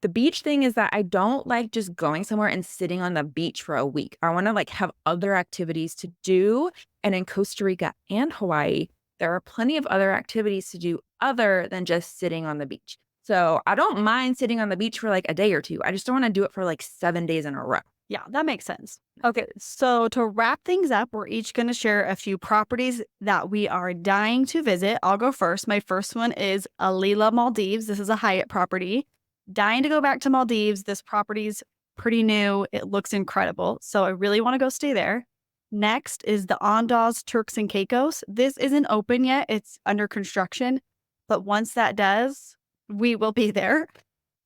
the beach thing is that I don't like just going somewhere and sitting on the beach for a week. I want to like have other activities to do. And in Costa Rica and Hawaii, there are plenty of other activities to do other than just sitting on the beach. So I don't mind sitting on the beach for like a day or 2. I just don't want to do it for like 7 days in a row. Yeah, that makes sense. Okay, so to wrap things up, we're each going to share a few properties that we are dying to visit. I'll go first. My first one is Alila, Maldives. This is a Hyatt property. Dying to go back to Maldives. This property's pretty new. It looks incredible. So I really want to go stay there. Next is the Ondas Turks and Caicos. This isn't open yet. It's under construction. But once that does, we will be there.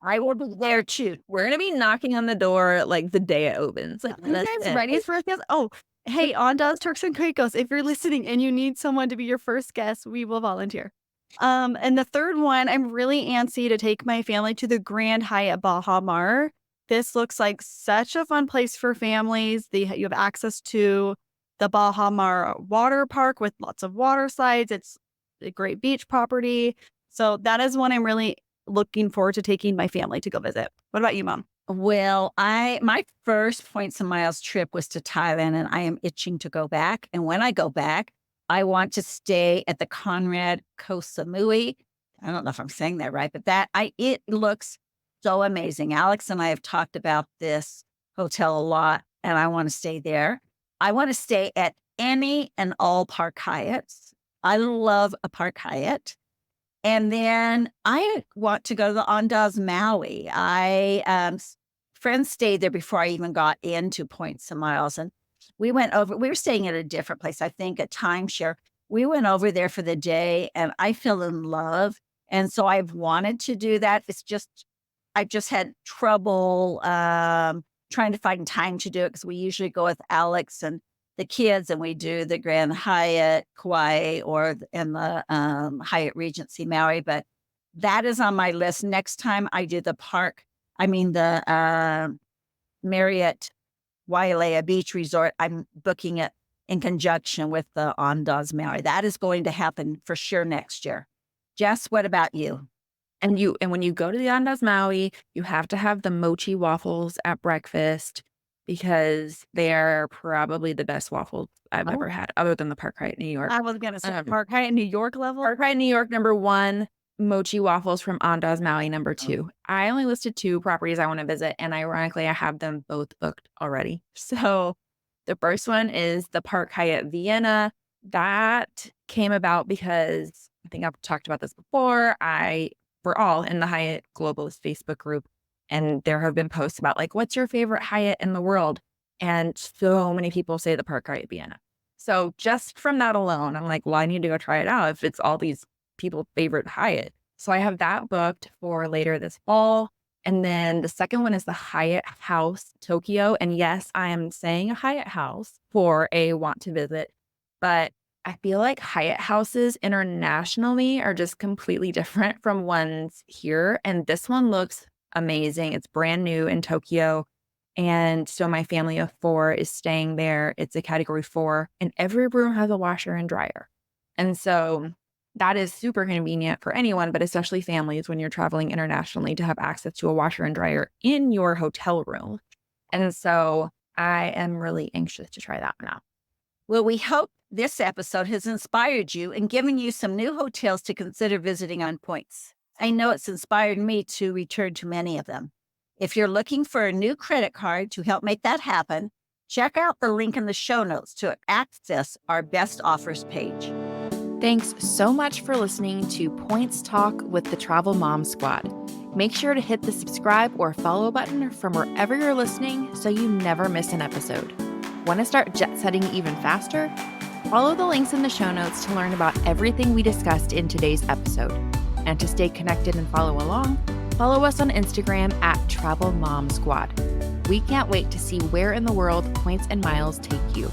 I will be there too. We're going to be knocking on the door like the day it opens. Like, You guys ready for us? Oh, hey, Ondas Turks and Caicos, if you're listening and you need someone to be your first guest, we will volunteer. And the third one, I'm really antsy to take my family to the Grand Hyatt Baja Mar. This looks like such a fun place for families. You have access to the Baja Mar water park with lots of water slides. It's a great beach property. So that is one I'm really looking forward to taking my family to go visit. What about you, Mom? Well, my first Points and Miles trip was to Thailand, and I am itching to go back. And when I go back, I want to stay at the Conrad Koh Samui. I don't know if I'm saying that right, but it looks so amazing. Alex and I have talked about this hotel a lot, and I want to stay there. I want to stay at any and all Park Hyatts. I love a Park Hyatt. And then I want to go to the Ondas Maui. Friends stayed there before I even got into Points and Miles. And we were staying at a different place, I think, a timeshare. We went over there for the day and I fell in love. And so I've wanted to do that. I've just had trouble trying to find time to do it because we usually go with Alex and the kids, and we do the Grand Hyatt Kauai and the Hyatt Regency Maui. But that is on my list. Next time I do the Marriott Wailea Beach Resort, I'm booking it in conjunction with the Ondas Maui. That is going to happen for sure next year. Jess, what about you? And when you go to the Ondas Maui, you have to have the mochi waffles at breakfast because they are probably the best waffles I've ever had, other than the Park Hyatt New York. I was going to say Park Hyatt New York level. Park Hyatt New York, number 1. Mochi waffles from Ondas Maui, number 2. I only listed 2 properties I want to visit, and ironically, I have them both booked already. So the first one is the Park Hyatt Vienna. That came about because I think I've talked about this before. We're all in the Hyatt Globalist Facebook group. And there have been posts about like, what's your favorite Hyatt in the world? And so many people say the Park Hyatt Vienna. So just from that alone, I'm like, well, I need to go try it out if it's all these people's favorite Hyatt. So I have that booked for later this fall. And then the second one is the Hyatt House Tokyo. And yes, I am saying a Hyatt House for a want to visit. But I feel like Hyatt houses internationally are just completely different from ones here. And this one looks amazing. It's brand new in Tokyo. And so my family of 4 is staying there. It's a category 4, and every room has a washer and dryer. And so that is super convenient for anyone, but especially families when you're traveling internationally to have access to a washer and dryer in your hotel room. And so I am really anxious to try that one out. Well, we hope this episode has inspired you and given you some new hotels to consider visiting on Points. I know it's inspired me to return to many of them. If you're looking for a new credit card to help make that happen, check out the link in the show notes to access our best offers page. Thanks so much for listening to Points Talk with the Travel Mom Squad. Make sure to hit the subscribe or follow button from wherever you're listening so you never miss an episode. Want to start jet setting even faster? Follow the links in the show notes to learn about everything we discussed in today's episode. And to stay connected and follow along, follow us on Instagram at Travel Mom Squad. We can't wait to see where in the world Points and Miles take you.